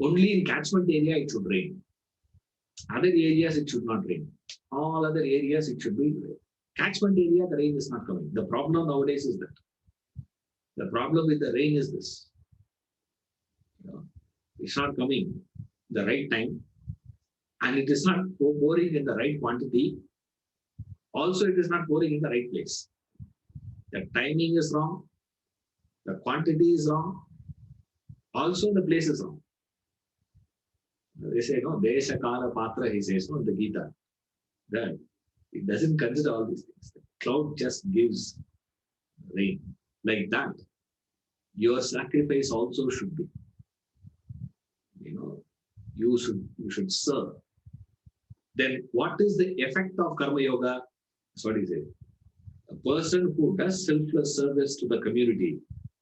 Only in catchment area it should rain. Other areas it should not rain. All other areas it should be rain. Catchment area, the rain is not coming. The problem nowadays is that. The problem with the rain is this. It's not coming the right time, and it is not pouring in the right quantity. Also, it is not pouring in the right place. The timing is wrong. The quantity is wrong. Also, the place is wrong. They say, Desha Kala Patra, he says, in the Gita. That it doesn't consider all these things. The cloud just gives rain. Like that, your sacrifice also should be. You should serve. Then what is the effect of Karma Yoga? That's what he said. A person who does selfless service to the community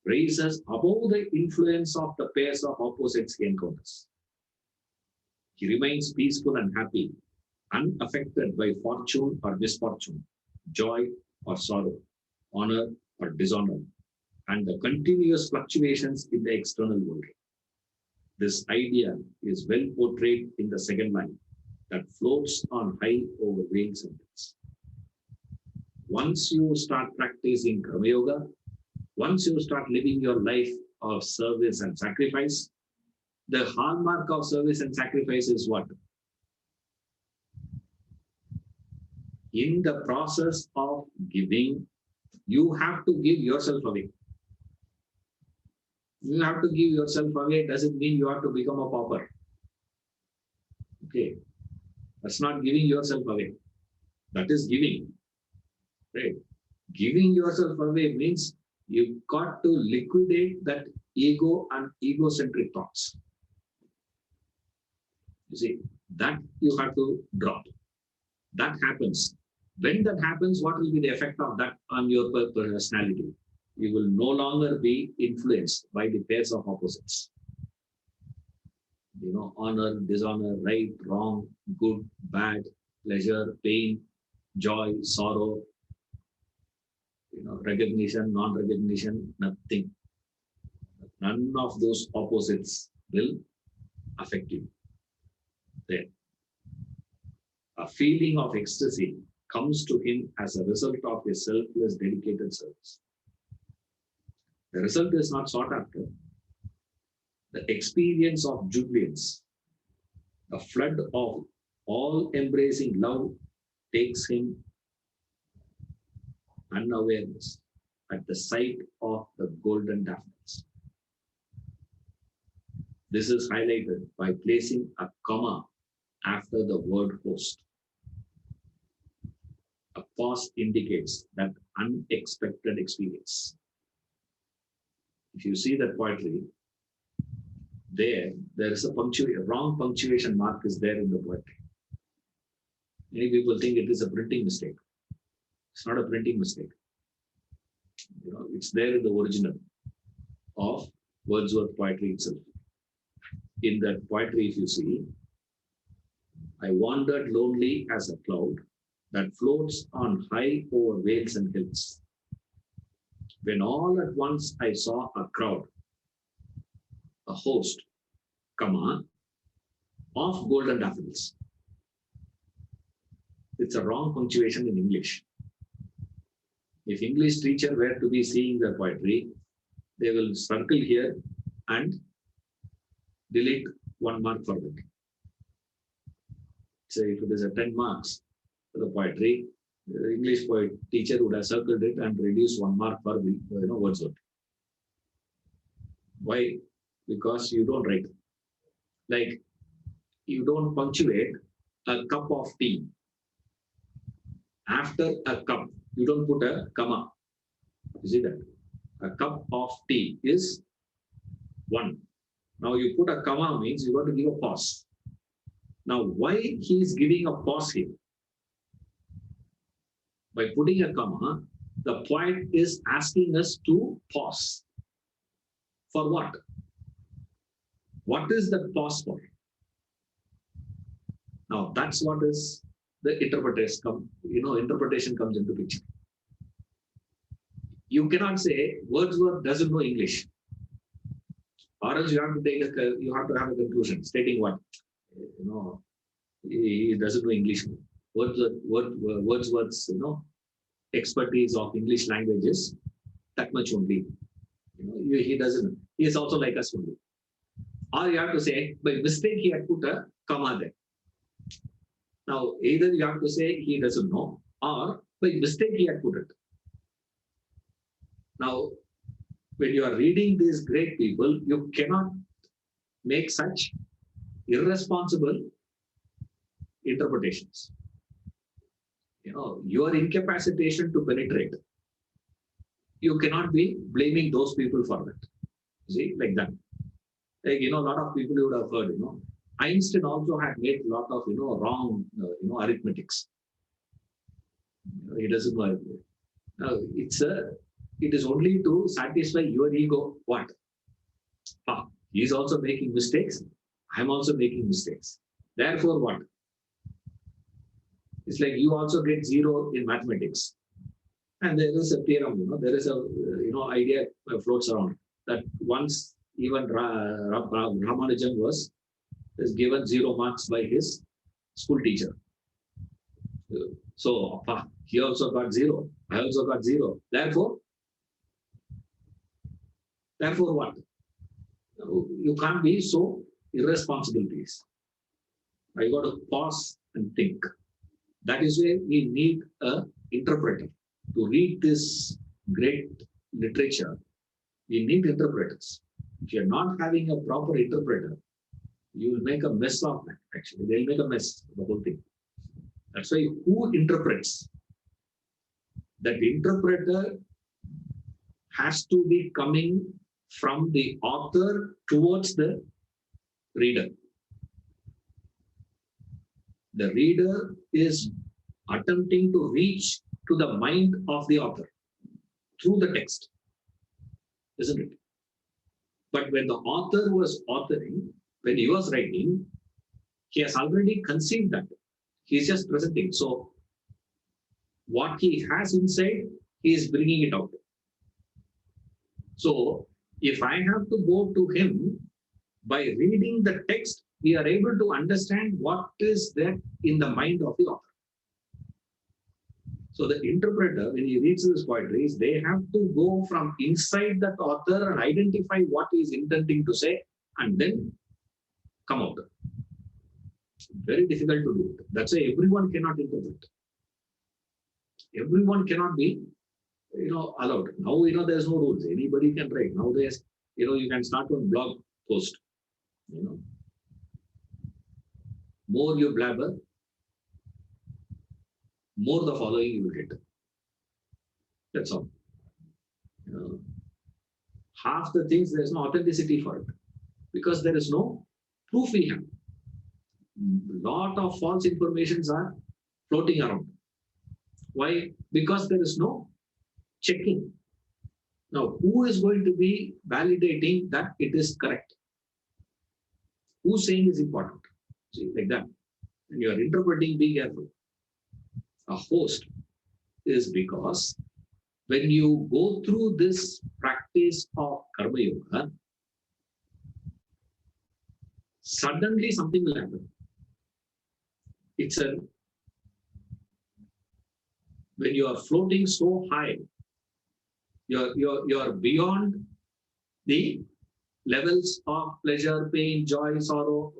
raises above the influence of the pairs of opposites he encounters. He remains peaceful and happy, unaffected by fortune or misfortune, joy or sorrow, honor or dishonor, and the continuous fluctuations in the external world. This idea is well portrayed in the second line that floats on high over veils and hills. Once you start practicing Karma Yoga, once you start living your life of service and sacrifice, the hallmark of service and sacrifice is what? In the process of giving, you have to give yourself away. You have to give yourself away doesn't mean you have to become a pauper. Okay. That's not giving yourself away. That is giving. Right? Giving yourself away means you've got to liquidate that ego and egocentric thoughts. You see, that you have to drop. That happens. When that happens, what will be the effect of that on your personality? You will no longer be influenced by the pairs of opposites. You know, honor, dishonor, right, wrong, good, bad, pleasure, pain, joy, sorrow, you know, recognition, non-recognition, nothing. None of those opposites will affect you. There. A feeling of ecstasy comes to him as a result of his selfless, dedicated service. The result is not sought after. The experience of jubilance, a flood of all-embracing love takes him unawareness at the sight of the golden daffodils. This is highlighted by placing a comma after the word host. A pause indicates that unexpected experience. If you see that poetry, there is a wrong punctuation mark is there in the poetry. Many people think it is a printing mistake. It's not a printing mistake. You know, it's there in the original of Wordsworth poetry itself. In that poetry, if you see, I wandered lonely as a cloud that floats on high over vales and hills. When all at once I saw a crowd, a host, comma, of golden daffodils. It's a wrong punctuation in English. If English teacher were to be seeing the poetry, they will circle here and delete 1 mark for that. So if it is a 10 marks for the poetry, the English poet teacher would have circled it and reduced 1 mark for Wordsworth. Why? Because you don't write. Like, you don't punctuate a cup of tea. After a cup, you don't put a comma. You see that? A cup of tea is 1. Now you put a comma means you got to give a pause. Now, why he is giving a pause here? By putting a comma, the poet is asking us to pause. For what? What is the pause for? Now, that's what is the interpretation comes into picture. You cannot say Wordsworth doesn't know English. Or else you have to have a conclusion stating what? He doesn't know English. Wordsworth's expertise of English language is that much only. He doesn't. He is also like us only. Or you have to say by mistake he had put a comma there. Now either you have to say he doesn't know, or by mistake he had put it. Now, when you are reading these great people, you cannot make such irresponsible interpretations. Your incapacitation to penetrate, you cannot be blaming those people for that. See, like that. Like, a lot of people you would have heard, Einstein also had made a lot of wrong arithmetics. He doesn't know. It is only to satisfy your ego. What? He's also making mistakes. I'm also making mistakes. Therefore, what? It's like you also get zero in mathematics. And there is a theorem, there is a idea floats around that once even Ramanujan was given 0 marks by his school teacher. So he also got 0. I also got 0. Therefore what? You can't be so irresponsibilities. You got to pause and think. That is why we need an interpreter to read this great literature. We need interpreters. If you're not having a proper interpreter, you will make a mess of that. Actually, they'll make a mess of the whole thing. That's why who interprets? That interpreter has to be coming from the author towards the reader. The reader is attempting to reach to the mind of the author through the text, isn't it? But when the author was authoring, when he was writing, he has already conceived that. He's just presenting. So what he has inside, he is bringing it out. So if I have to go to him, by reading the text, we are able to understand what is there in the mind of the author. So the interpreter, when he reads this poetry, they have to go from inside that author and identify what he is intending to say and then come out. Very difficult to do. That's why everyone cannot interpret. Everyone cannot be, allowed. Now, there's no rules. Anybody can write. Nowadays, you can start one blog post. More you blabber, more the following you will get. That's all. Half the things, there's no authenticity for it because there is no proof we have. Lot of false informations are floating around. Why? Because there is no checking. Now, who is going to be validating that it is correct? Who's saying is important? See, like that. When you are interpreting, be careful. A host is because when you go through this practice of Karma Yoga, suddenly something will happen. When you are floating so high, you're beyond the levels of pleasure, pain, joy, sorrow,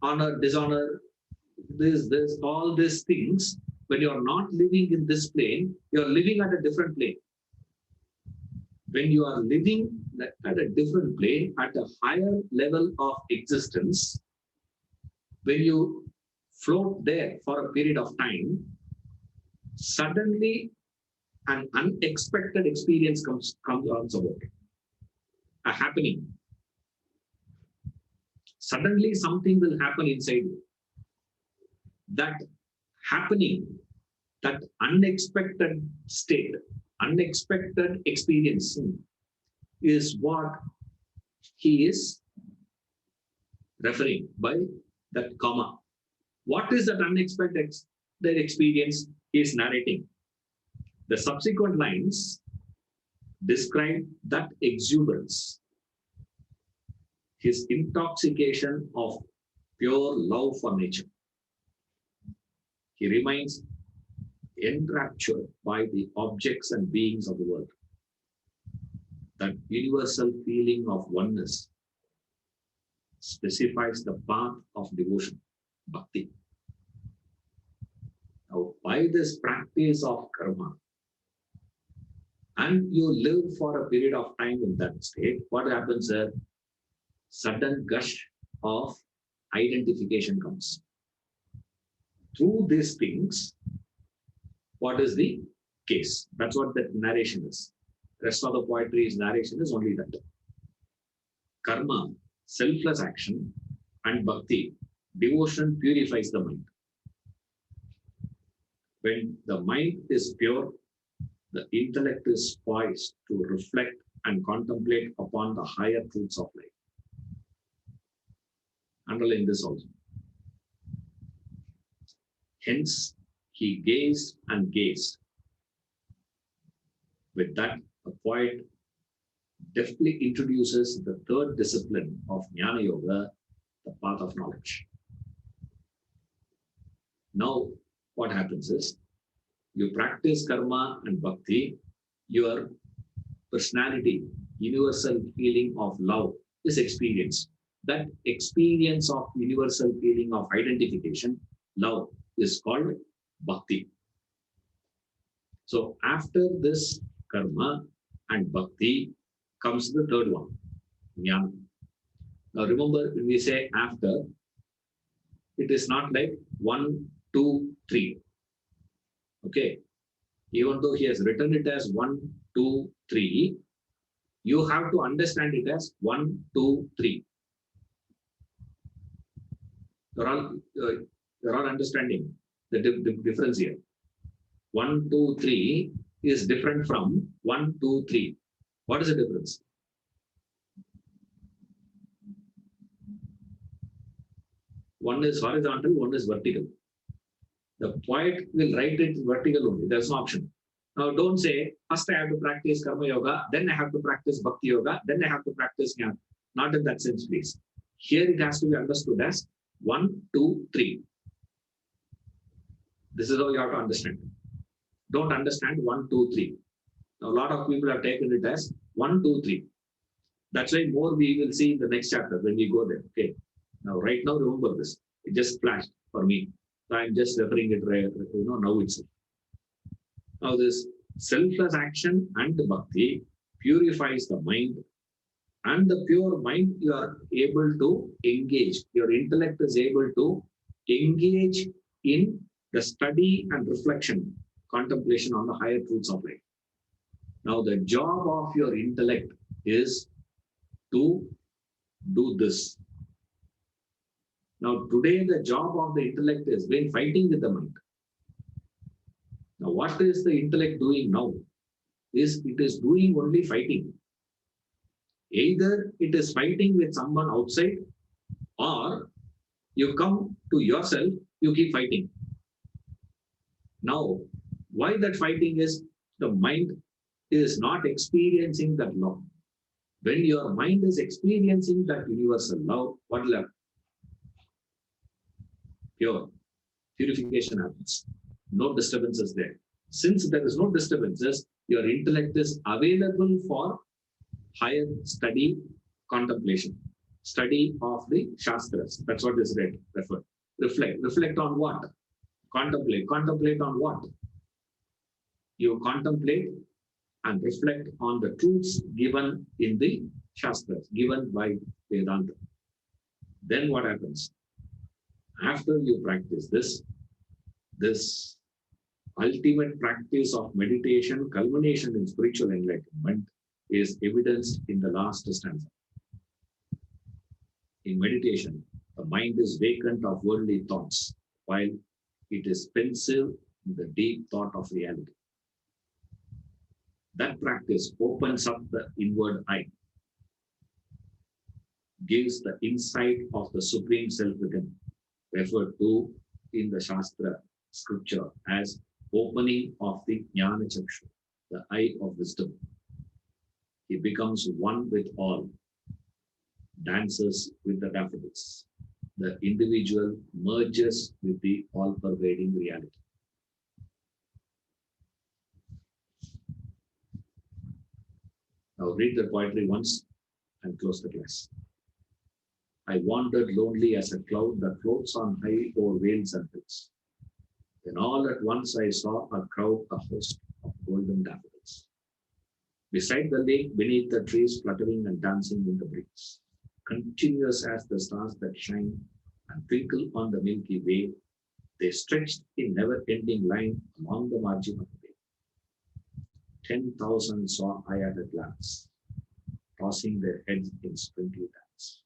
honor, dishonor, all these things. When you're not living in this plane, you're living at a different plane. When you are living at a different plane, at a higher level of existence, when you float there for a period of time, suddenly an unexpected experience comes about. A happening. Suddenly something will happen inside you. That happening, that unexpected state, unexpected experience is what he is referring by that comma. What is that unexpected experience he is narrating? The subsequent lines describe that exuberance, his intoxication of pure love for nature. He remains enraptured by the objects and beings of the world. That universal feeling of oneness specifies the path of devotion, bhakti. Now, by this practice of karma, and you live for a period of time in that state, what happens there? Sudden gush of identification comes. Through these things, what is the case? That's what the narration is. The rest of the poetry's narration is only that. Karma, selfless action, and bhakti, devotion purifies the mind. When the mind is pure, the intellect is poised to reflect and contemplate upon the higher truths of life. Underline this also. Hence, he gazed and gazed. With that, the poet deftly introduces the third discipline of Jnana Yoga, the path of knowledge. Now, what happens is, you practice karma and bhakti, your personality, universal feeling of love is experienced. That experience of universal feeling of identification, love, is called bhakti. So after this karma and bhakti comes the third one, jnana. Now remember, when we say after, it is not like 1, 2, 3. Okay. Even though he has written it as 1, 2, 3, you have to understand it as 1, 2, 3. You're all understanding the difference here. 1, 2, 3 is different from 1, 2, 3. What is the difference? One is horizontal, one is vertical. The poet will write it vertical only. There's no option. Now, don't say, first I have to practice karma yoga, then I have to practice bhakti yoga, then I have to practice jnana. Not in that sense, please. Here it has to be understood as 1, 2, 3. This is how you have to understand. Don't understand 1, 2, 3. Now, a lot of people have taken it as 1, 2, 3. That's why more we will see in the next chapter when we go there. Okay. Now, right now, remember this. It just flashed for me. So I'm just referring it right, now itself. Now, this selfless action and bhakti purifies the mind, and the pure mind you are able to engage. Your intellect is able to engage in the study and reflection, contemplation on the higher truths of life. Now, the job of your intellect is to do this. Now, today, the job of the intellect is been fighting with the mind. Now, what is the intellect doing now? It is doing only fighting. Either it is fighting with someone outside, or you come to yourself, you keep fighting. Now, why that fighting is, the mind is not experiencing that love. When your mind is experiencing that universal love, what will happen? Pure. Purification happens. No disturbances there. Since there is no disturbances, your intellect is available for higher study, contemplation, study of the Shastras. That's what is referred. Reflect. Reflect on what? Contemplate. Contemplate on what? You contemplate and reflect on the truths given in the Shastras, given by Vedanta. Then what happens? After you practice this ultimate practice of meditation, culmination in spiritual enlightenment, is evidenced in the last stanza. In meditation, the mind is vacant of worldly thoughts, while it is pensive in the deep thought of reality. That practice opens up the inward eye, gives the insight of the Supreme Self within, referred to in the Shastra scripture as opening of the Jnana Chakshu, the eye of wisdom. He becomes one with all, dances with the daffodils. The individual merges with the all-pervading reality. Now read the poetry once and close the class. I wandered lonely as a cloud that floats on high over vales and hills. Then all at once I saw a crowd, a host of golden daffodils. Beside the lake, beneath the trees, fluttering and dancing in the breeze, continuous as the stars that shine and twinkle on the Milky Way, they stretched in never-ending line along the margin of the bay. 10,000 saw I at a glance, tossing their heads in sprinkly dance.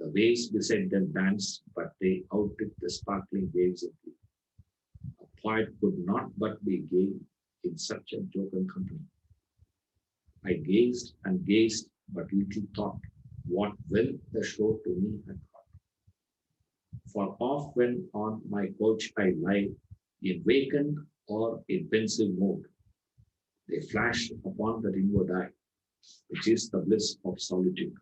The waves beside them danced, but they outdid the sparkling waves in view. A poet could not but be gay in such a jocund company. I gazed and gazed, but little thought what will the show to me had brought. For oft when on my couch I lie, in vacant or in pensive mood, they flash upon the inward eye, which is the bliss of solitude.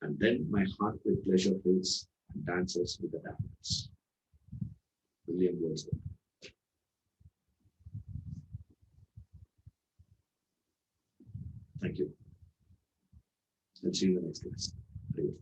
And then my heart with pleasure fills and dances with the daffodils. William Wordsworth. Thank you. Let's see you in the next class.